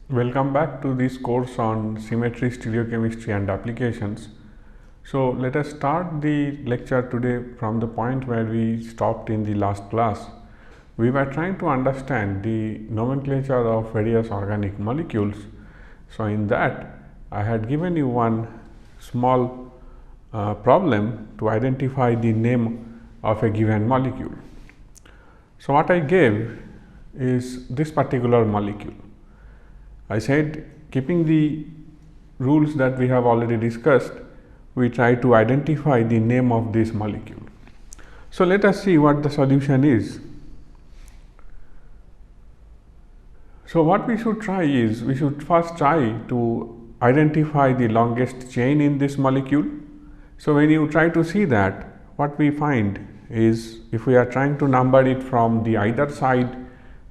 Welcome back to this course on symmetry, stereochemistry and applications. So, let us start the lecture today from the point where we stopped in the last class. We were trying to understand the nomenclature of various organic molecules. So, in that I had given you one small problem to identify the name of a given molecule. So, what I gave is this particular molecule. I said, keeping the rules that we have already discussed, we try to identify the name of this molecule. So, let us see what the solution is. So, what we should try is, we should first try to identify the longest chain in this molecule. So, when you try to see that, what we find is, if we are trying to number it from the either side,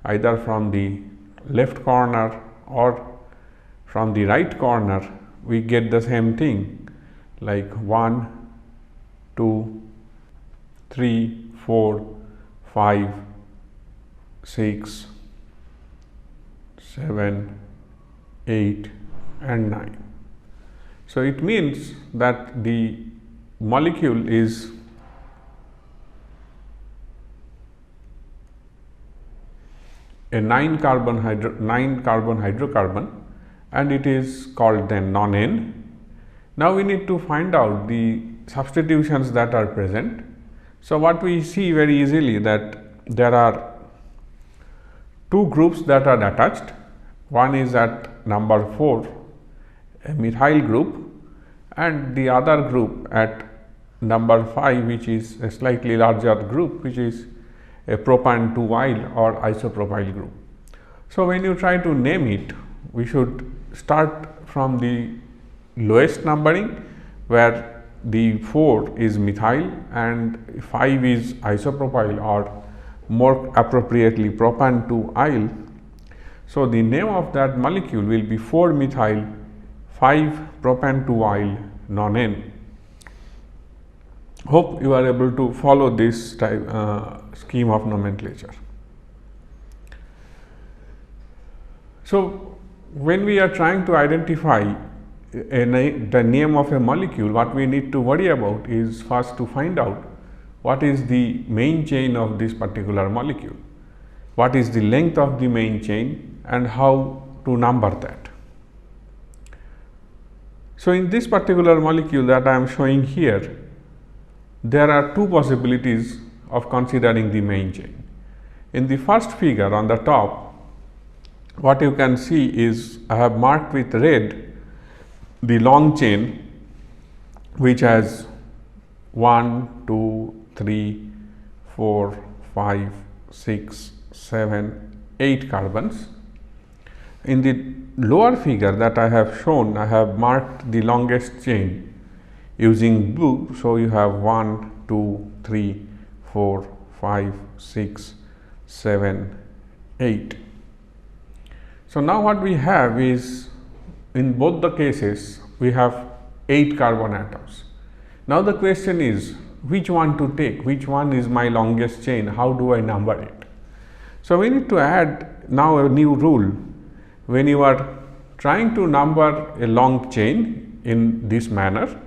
either from the left corner or from the right corner, we get the same thing like 1, 2, 3, 4, 5, 6, 7, 8 and 9. So, it means that the molecule is a 9 carbon hydrocarbon and it is called then non-N. Now, we need to find out the substitutions that are present. So, what we see very easily that there are two groups that are attached. One is at number 4, a methyl group, and the other group at number 5, which is a slightly larger group, which is a propan 2-yle or isopropyl group. So, when you try to name it, we should start from the lowest numbering, where the 4 is methyl and 5 is isopropyl, or more appropriately propan 2-yle. So, the name of that molecule will be 4 methyl 5 propan 2-yle non-N. Hope you are able to follow this type scheme of nomenclature. So, when we are trying to identify the name of a molecule, what we need to worry about is first to find out what is the main chain of this particular molecule, what is the length of the main chain and how to number that. So, in this particular molecule that I am showing here, there are two possibilities of considering the main chain. In the first figure on the top, what you can see is I have marked with red the long chain, which has 1, 2, 3, 4, 5, 6, 7, 8 carbons. In the lower figure that I have shown, I have marked the longest chain using blue. So, you have 1, 2, 3, 4, 5, 6, 7, 8. So, now what we have is, in both the cases we have 8 carbon atoms. Now, the question is which one to take, which one is my longest chain, how do I number it? So, we need to add now a new rule. When you are trying to number a long chain in this manner,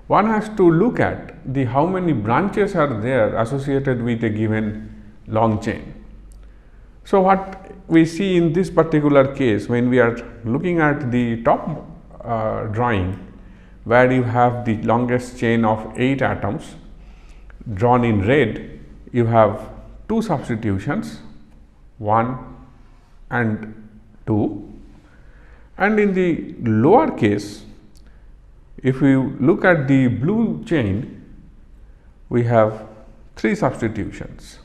one has to look at the how many branches are there associated with a given long chain. So, what we see in this particular case, when we are looking at the top drawing, where you have the longest chain of 8 atoms drawn in red, you have two substitutions, 1 and 2, and in the lower case, if we look at the blue chain, we have 3 substitutions.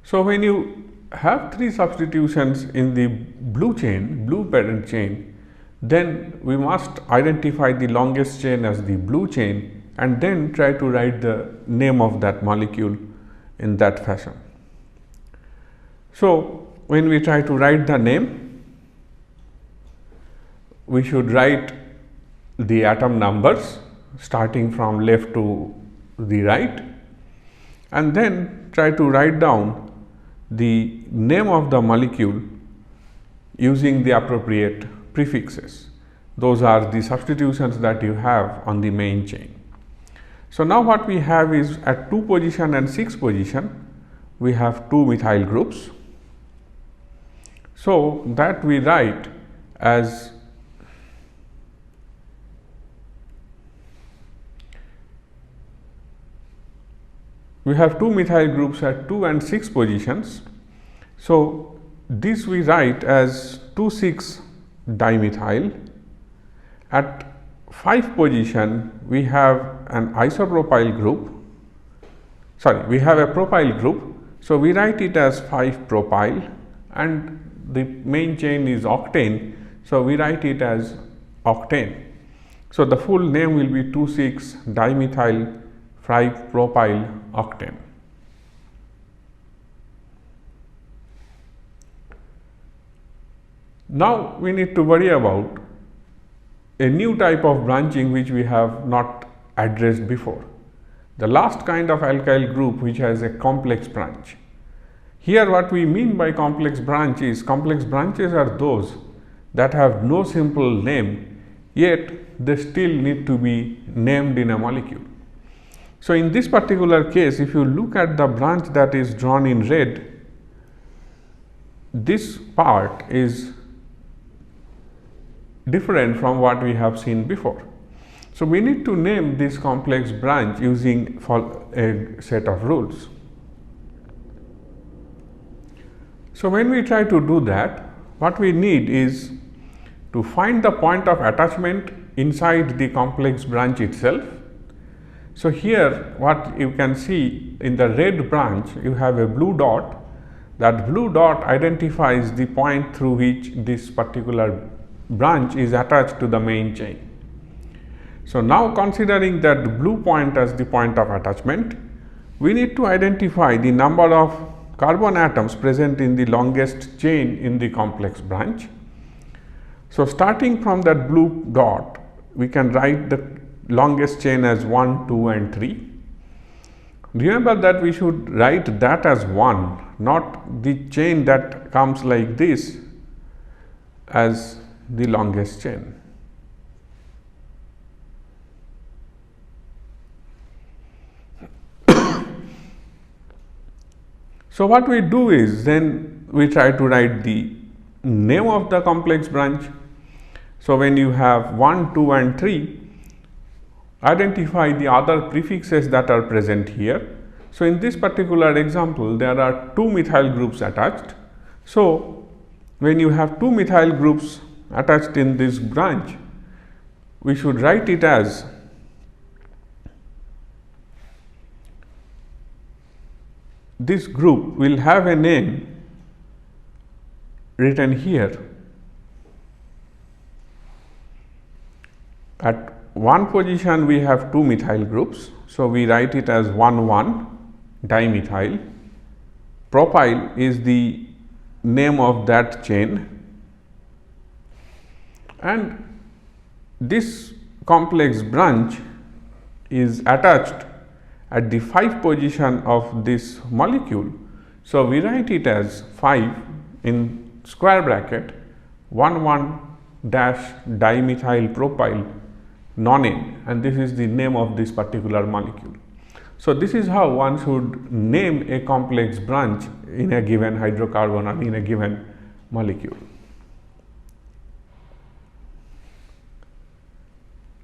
So, when you have 3 substitutions in the blue chain, blue parent chain, then we must identify the longest chain as the blue chain and then try to write the name of that molecule in that fashion. So, when we try to write the name, we should write the atom numbers starting from left to the right, and then try to write down the name of the molecule using the appropriate prefixes. Those are the substitutions that you have on the main chain. So, now what we have is at 2 position and 6 position, we have 2 methyl groups. So, that we write as we have 2 methyl groups at 2 and 6 positions. So, this we write as 2,6 dimethyl. At 5 position, we have an isopropyl group, we have a propyl group. So, we write it as 5 propyl, and the main chain is octane. So, we write it as octane. So, the full name will be 2,6 dimethyl 5 propyl octane. Now, we need to worry about a new type of branching which we have not addressed before. The last kind of alkyl group which has a complex branch. Here what we mean by complex branch is, complex branches are those that have no simple name, yet they still need to be named in a molecule. So, in this particular case, if you look at the branch that is drawn in red, this part is different from what we have seen before. So, we need to name this complex branch using a set of rules. So, when we try to do that, what we need is to find the point of attachment inside the complex branch itself. So, here what you can see in the red branch, you have a blue dot. That blue dot identifies the point through which this particular branch is attached to the main chain. So, now considering that blue point as the point of attachment, we need to identify the number of carbon atoms present in the longest chain in the complex branch. So, starting from that blue dot, we can write the longest chain as 1, 2 and 3. Remember that we should write that as 1, not the chain that comes like this as the longest chain. So, what we do is then we try to write the name of the complex branch. So, when you have 1, 2 and 3, identify the other prefixes that are present here. So, in this particular example, there are 2 methyl groups attached. So, when you have 2 methyl groups attached in this branch, we should write it as this group will have a name written here. At one position we have 2 methyl groups. So, we write it as 1,1 dimethyl. Propyl is the name of that chain, and this complex branch is attached at the 5 position of this molecule. So, we write it as 5 in square bracket 1,1-dimethyl propyl nonane, and this is the name of this particular molecule. So, this is how one should name a complex branch in a given hydrocarbon or in a given molecule.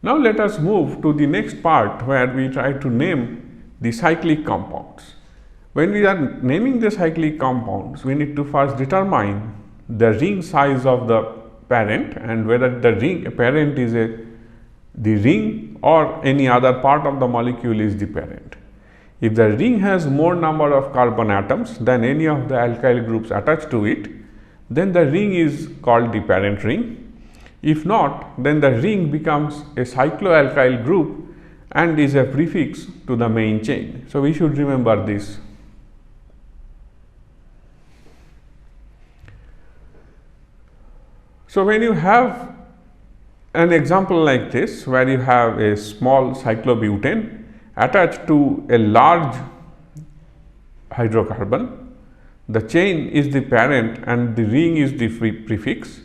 Now, let us move to the next part where we try to name the cyclic compounds. When we are naming the cyclic compounds, we need to first determine the ring size of the parent and whether the parent is the ring or any other part of the molecule is the parent. If the ring has more number of carbon atoms than any of the alkyl groups attached to it, then the ring is called the parent ring. If not, then the ring becomes a cycloalkyl group and is a prefix to the main chain. So, we should remember this. So, when you have an example like this, where you have a small cyclobutane attached to a large hydrocarbon. The chain is the parent and the ring is the prefix.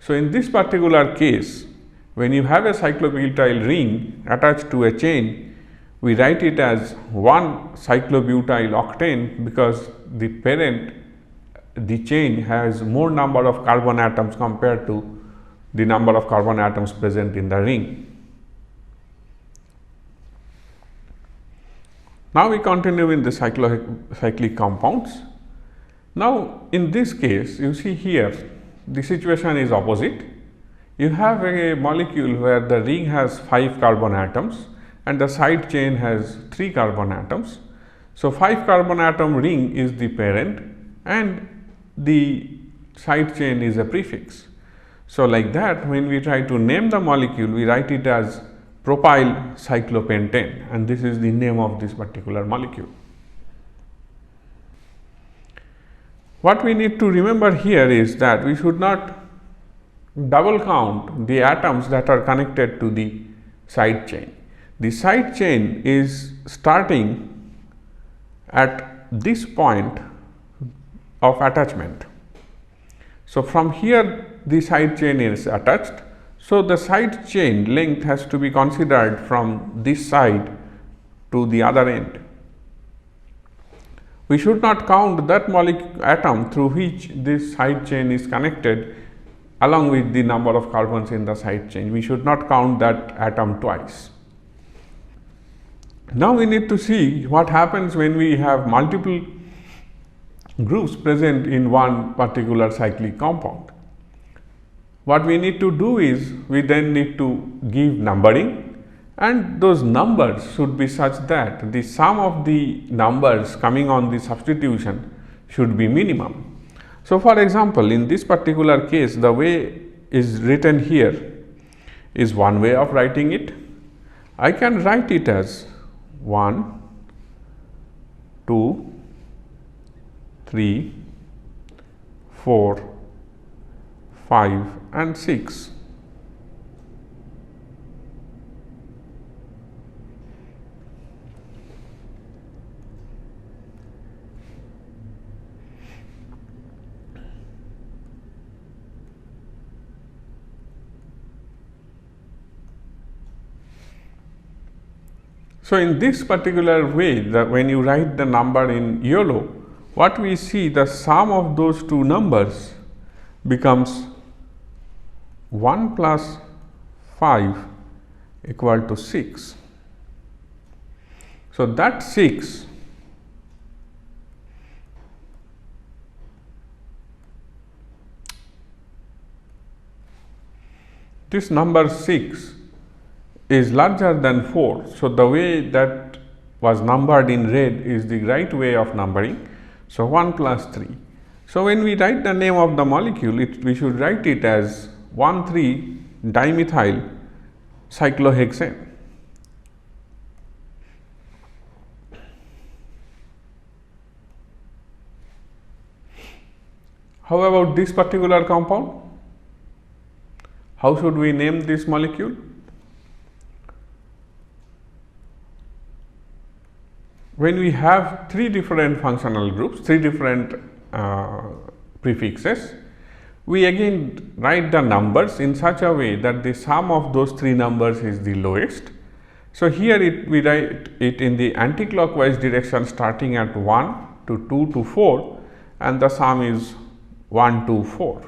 So, in this particular case, when you have a cyclobutyl ring attached to a chain, we write it as 1 cyclobutyl octane, because the parent, the chain, has more number of carbon atoms compared to the number of carbon atoms present in the ring. Now, we continue in the cyclic compounds. Now, in this case, you see here the situation is opposite. You have a molecule where the ring has 5 carbon atoms and the side chain has 3 carbon atoms. So, 5 carbon atom ring is the parent and the side chain is a prefix. So, like that, when we try to name the molecule, we write it as propyl cyclopentane, and this is the name of this particular molecule. What we need to remember here is that we should not double count the atoms that are connected to the side chain. The side chain is starting at this point of attachment. So, from here the side chain is attached. So, the side chain length has to be considered from this side to the other end. We should not count that atom through which this side chain is connected along with the number of carbons in the side chain. We should not count that atom twice. Now, we need to see what happens when we have multiple groups present in one particular cyclic compound. What we need to do is, we then need to give numbering, and those numbers should be such that the sum of the numbers coming on the substitution should be minimum. So, for example, in this particular case, the way is written here is one way of writing it. I can write it as 1, 2, 3, 4, 5 and 6. So, in this particular way, when you write the number in yellow, what we see, the sum of those two numbers becomes 1 plus 5 equal to 6. So, that 6 this number 6 is larger than 4. So, the way that was numbered in red is the right way of numbering. So, 1 plus 3. So, when we write the name of the molecule, we should write it as 1,3-dimethyl cyclohexane. How about this particular compound? How should we name this molecule? When we have 3 different functional groups, 3 different prefixes, we again write the numbers in such a way that the sum of those 3 numbers is the lowest. So, here we write it in the anticlockwise direction, starting at 1 to 2 to 4, and the sum is 1 to 4.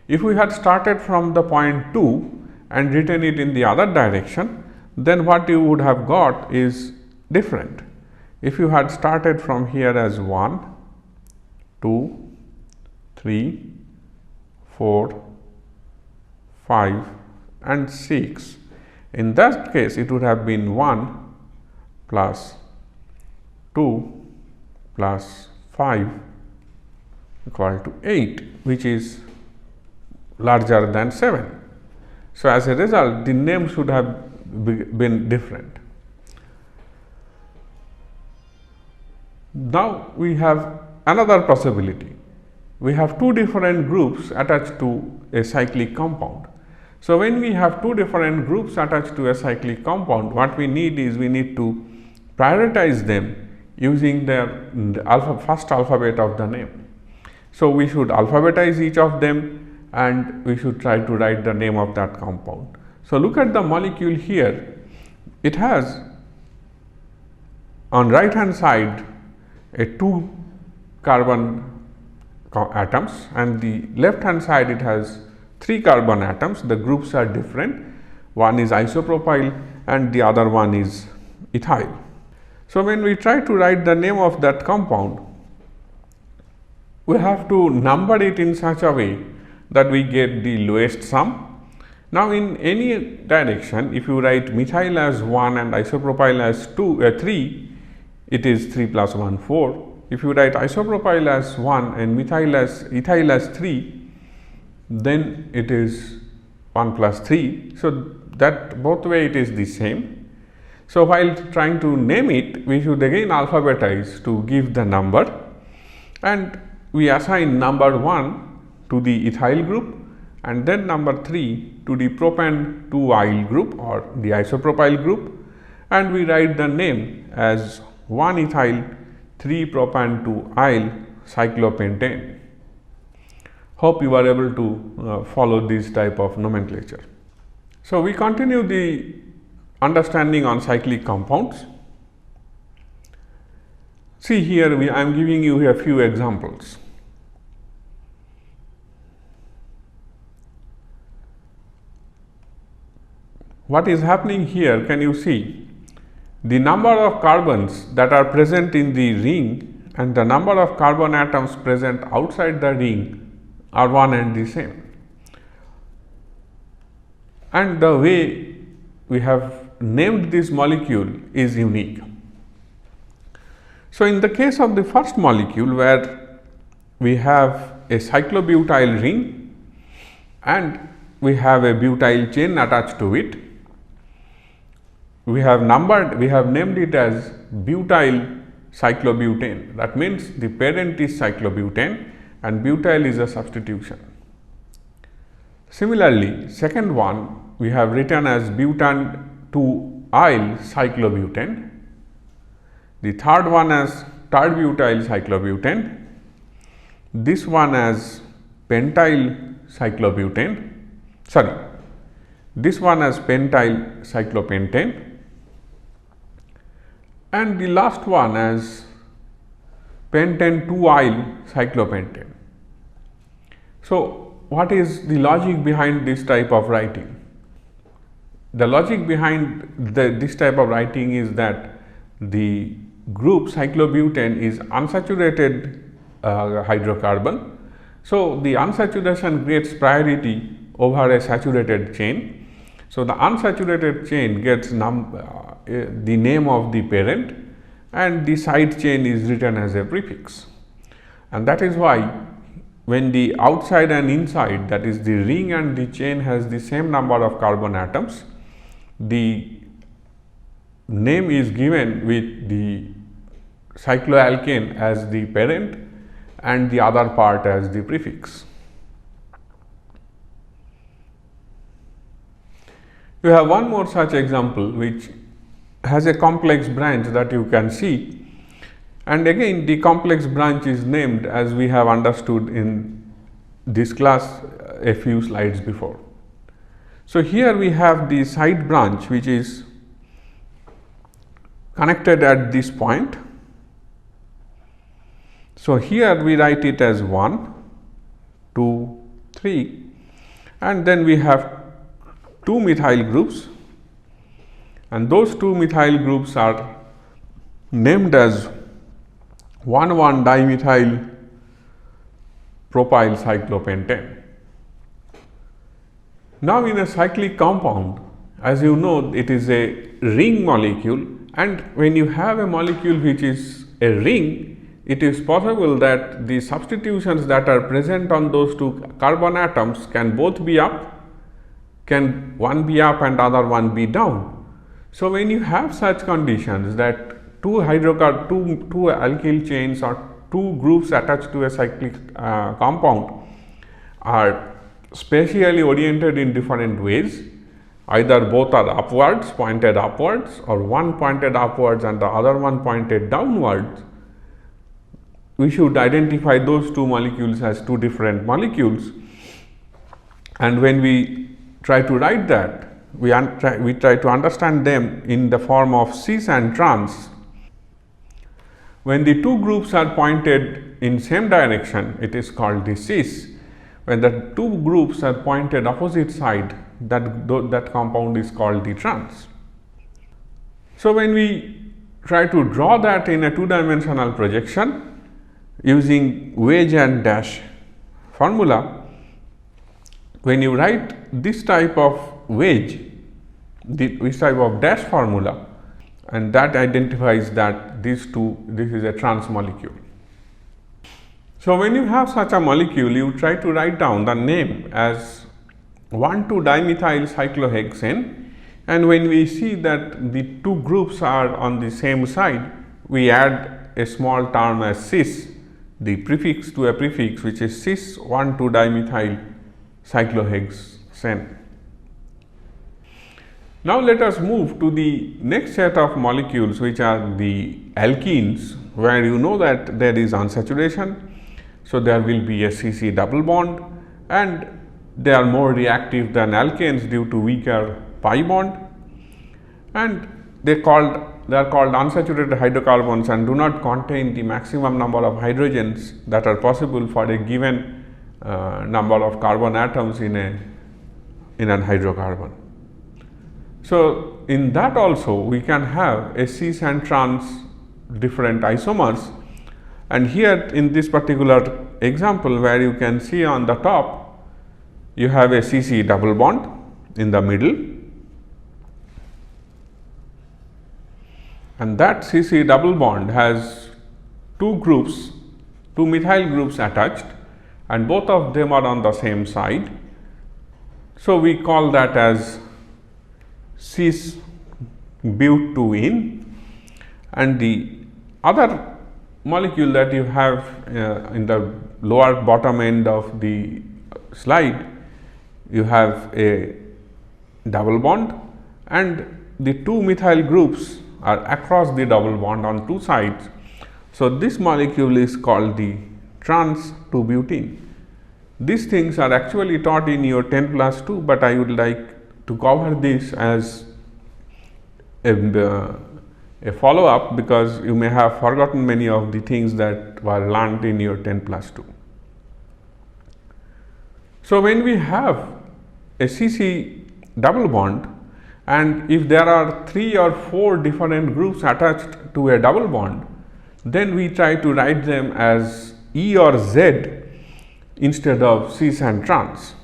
If we had started from the point 2 and written it in the other direction, then what you would have got is different. If you had started from here as 1, 2, 3, 4, 5 and 6, in that case it would have been 1 plus 2 plus 5 equal to 8, which is larger than 7. So, as a result, the name should have been different. Now, we have another possibility. We have 2 different groups attached to a cyclic compound. So, when we have two different groups attached to a cyclic compound, what we need is we need to prioritize them using the first alphabet of the name. So, we should alphabetize each of them and we should try to write the name of that compound. So, look at the molecule here. It has on right hand side a 2 carbon atoms, and the left hand side it has 3 carbon atoms. The groups are different. One is isopropyl and the other one is ethyl. So, when we try to write the name of that compound, we have to number it in such a way that we get the lowest sum. Now, in any direction, if you write methyl as 1 and isopropyl as 3, it is 3 plus 1 4. If you write isopropyl as 1 and ethyl as 3, then it is 1 plus 3. So, that both way it is the same. So, while trying to name it, we should again alphabetize to give the number, and we assign number 1 to the ethyl group and then number 3 to the propan 2-yle group or the isopropyl group, and we write the name as 1 ethyl 3 propan 2-yle cyclopentane. Hope you are able to follow this type of nomenclature. So, we continue the understanding on cyclic compounds. See here, I am giving you a few examples. What is happening here? Can you see the number of carbons that are present in the ring and the number of carbon atoms present outside the ring are one and the same, and the way we have named this molecule is unique. So, in the case of the first molecule, where we have a cyclobutyl ring and we have a butyl chain attached to it, we have named it as butyl cyclobutane. That means the parent is cyclobutane and butyl is a substitution. Similarly, second one we have written as butan 2-yle cyclobutane, the third one as tert-butyl cyclobutane, this one as pentyl cyclobutane, this one as pentyl cyclopentane, and the last one as pentane 2-yle cyclopentane. So, what is the logic behind this type of writing? The logic behind this type of writing is that the group cyclobutane is unsaturated hydrocarbon. So, the unsaturation gets priority over a saturated chain. So, the unsaturated chain gets the name of the parent and the side chain is written as a prefix, and that is why when the outside and inside, that is the ring and the chain, has the same number of carbon atoms, the name is given with the cycloalkane as the parent and the other part as the prefix. You have one more such example which has a complex branch that you can see, and again the complex branch is named as we have understood in this class a few slides before. So, here we have the side branch which is connected at this point. So, here we write it as 1, 2, 3, and then we have 2 methyl groups, and those 2 methyl groups are named as 1,1-dimethyl propyl cyclopentane. Now, in a cyclic compound, as you know, it is a ring molecule, and when you have a molecule which is a ring, it is possible that the substitutions that are present on those 2 carbon atoms can both be up, can one be up and other one be down. So, when you have such conditions that 2 alkyl chains or 2 groups attached to a cyclic compound are spatially oriented in different ways, either both are upwards, pointed upwards, or one pointed upwards and the other one pointed downwards, we should identify those two molecules as two different molecules. And when we try to write that, we try to understand them in the form of cis and trans. When the two groups are pointed in same direction, it is called the cis. When the two groups are pointed opposite side, that compound is called the trans. So, when we try to draw that in a two-dimensional projection using wedge and dash formula, when you write this type of wedge, this type of dash formula, and that identifies that this is a trans molecule. So, when you have such a molecule, you try to write down the name as 1,2-dimethyl cyclohexane, and when we see that the two groups are on the same side, we add a small term as cis, the prefix to a prefix, which is cis 1,2-dimethyl cyclohexane. Now, let us move to the next set of molecules, which are the alkenes, where you know that there is unsaturation. So, there will be a CC double bond, and they are more reactive than alkanes due to weaker pi bond, and they are called unsaturated hydrocarbons and do not contain the maximum number of hydrogens that are possible for a given number of carbon atoms in an hydrocarbon. So, in that also we can have a cis and trans different isomers, and here in this particular example, where you can see on the top you have a CC double bond in the middle, and that CC double bond has two methyl groups attached, and both of them are on the same side. So, we call that as cis butene, and the other molecule that you have in the lower bottom end of the slide, you have a double bond, and the two methyl groups are across the double bond on two sides. So, this molecule is called the trans 2-butene. These things are actually taught in your 10+2, but I would like to cover this as a follow up, because you may have forgotten many of the things that were learned in your 10+2. So, when we have a CC double bond, and if there are 3 or 4 different groups attached to a double bond, then we try to write them as E or Z instead of cis and trans.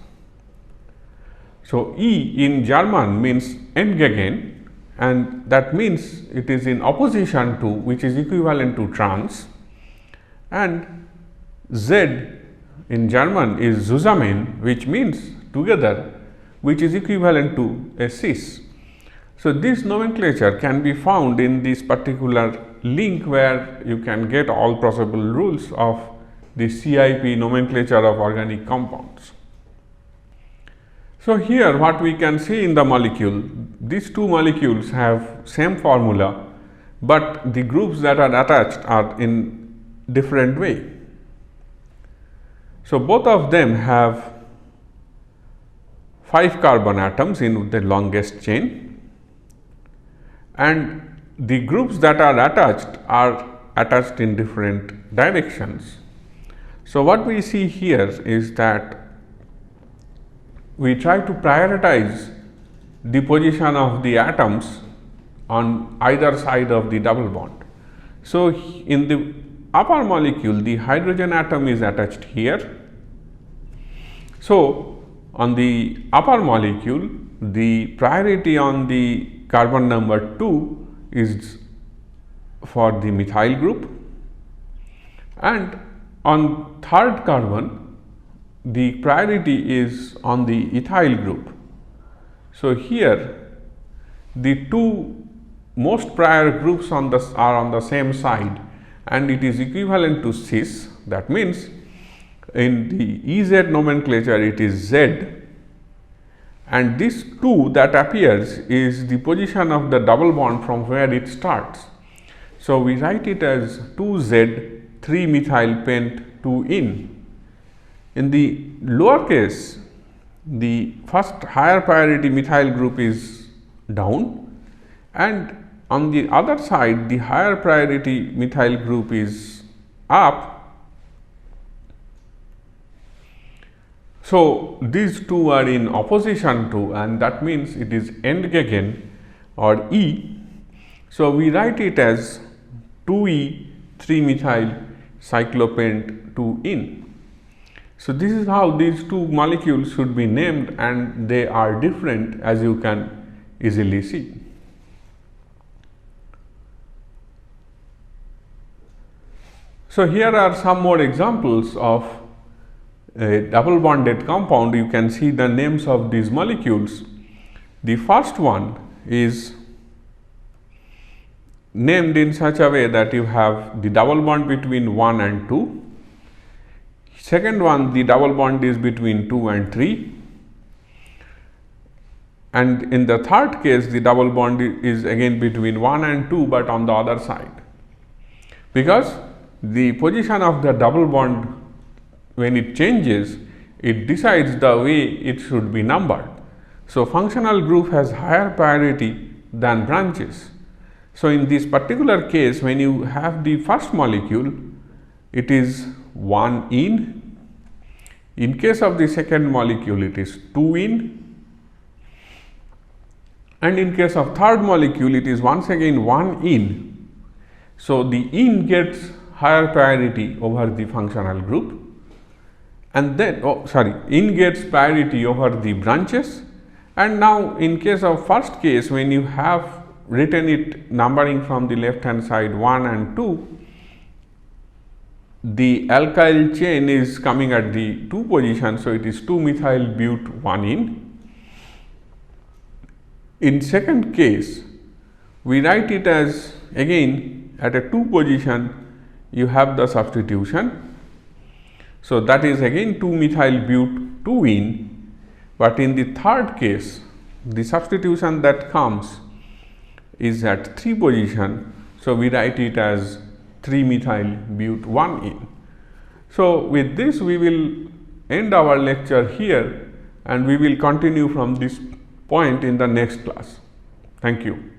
So, E in German means entgegen, and that means it is in opposition to, which is equivalent to trans, and Z in German is zusammen, which means together, which is equivalent to a cis. So, this nomenclature can be found in this particular link, where you can get all possible rules of the CIP nomenclature of organic compounds. So, here what we can see in the molecule, these two molecules have same formula, but the groups that are attached are in different way. So, both of them have 5 carbon atoms in the longest chain, and the groups that are attached in different directions. So, what we see here is that we try to prioritize the position of the atoms on either side of the double bond. So, in the upper molecule, the hydrogen atom is attached here. So, on the upper molecule, the priority on the carbon number 2 is for the methyl group, and on third carbon the priority is on the ethyl group. So, here the two most prior groups are on the same side, and it is equivalent to cis. That means In the EZ nomenclature, it is Z, and this 2 that appears is the position of the double bond from where it starts. So, we write it as 2Z 3-methyl pent 2-in. In the lower case, the first higher priority methyl group is down, and on the other side the higher priority methyl group is up. So, these two are in opposition to, and that means it is entgegen or E. So, we write it as 2E 3-methyl cyclopent 2-in. So, this is how these two molecules should be named, and they are different, as you can easily see. So, here are some more examples of a double bonded compound. You can see the names of these molecules. The first one is named in such a way that you have the double bond between 1 and 2. Second one, the double bond is between 2 and 3, and in the third case the double bond is again between 1 and 2, but on the other side, because the position of the double bond, when it changes, it decides the way it should be numbered. So, functional group has higher priority than branches. So, in this particular case, when you have the first molecule, it is 1-in. In case of the second molecule, it is 2-in, and in case of third molecule, it is once again 1-in. So, the in gets higher priority over the functional group, and then in gets priority over the branches. And now, in case of first case, when you have written it numbering from the left hand side 1 and 2, the alkyl chain is coming at the 2 position. So, it is 2-methyl but 1-in. In second case, we write it as again at a 2 position you have the substitution. So, that is again 2-methyl but 2-in, but in the third case the substitution that comes is at 3 position. So, we write it as 3-methyl but 1-in. So, with this we will end our lecture here, and we will continue from this point in the next class. Thank you.